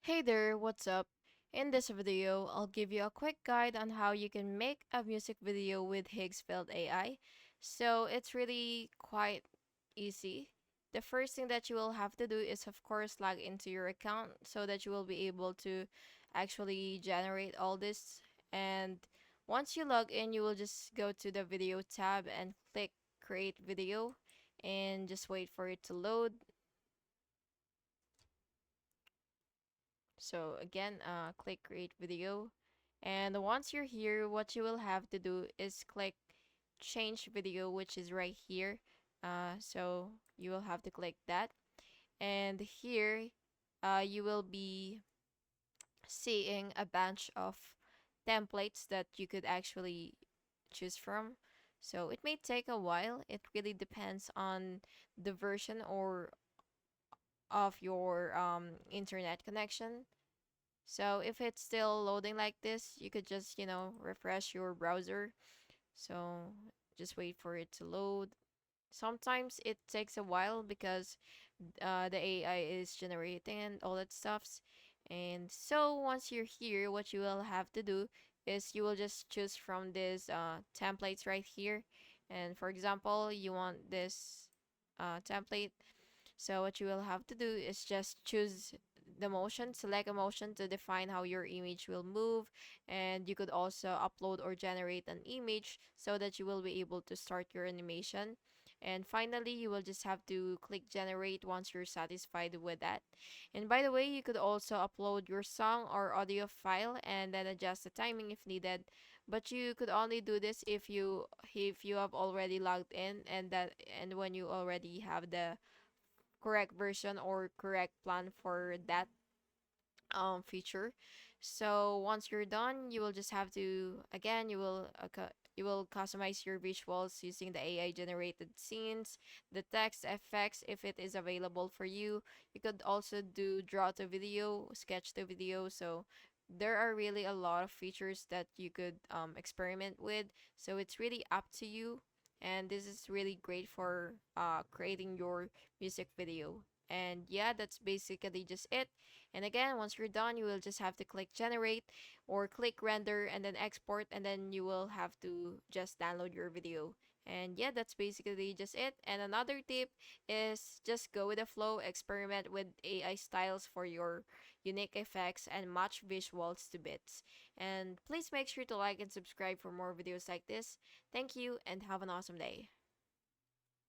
Hey there, what's up? In this video, I'll give you a quick guide on how you can make a music video with Higgsfield AI. So it's really quite easy. The first thing that you will have to do is, of course, log into your account so that you will be able to actually generate all this. And once you log in, you will just go to the video tab and click create video and just wait for it to load. So again, click create video. And once you're here, what you will have to do is click change video, which is right here. So you will have to click that. And here, you will be seeing a bunch of templates that you could actually choose from. So it may take a while. It really depends on the version or of your internet connection. So if it's still loading like this, you could just, refresh your browser. So just wait for it to load. Sometimes it takes a while because the AI is generating and all that stuffs. And so once you're here, what you will have to do is you will just choose from this templates right here. And for example, you want this template, so what you will have to do is just choose the motion, select a motion to define how your image will move, and you could also upload or generate an image so that you will be able to start your animation. And finally, you will just have to click generate once you're satisfied with that. And by the way, you could also upload your song or audio file and then adjust the timing if needed. But you could only do this if you have already logged in and when you already have the correct version or correct plan for that feature. So once you're done, you will just have to again you will customize your visuals using the AI generated scenes, the text effects if it is available for you. You could also do draw to video, sketch to video. So there are really a lot of features that you could experiment with. So it's really up to you. And this is really great for creating your music video. And yeah, that's basically just it. And again, once you're done, you will just have to click generate or click render and then export, and then you will have to just download your video. And yeah, that's basically just it. And another tip is just go with the flow, experiment with AI styles for your unique effects, and match visuals to bits. And please make sure to like and subscribe for more videos like this. Thank you and have an awesome day.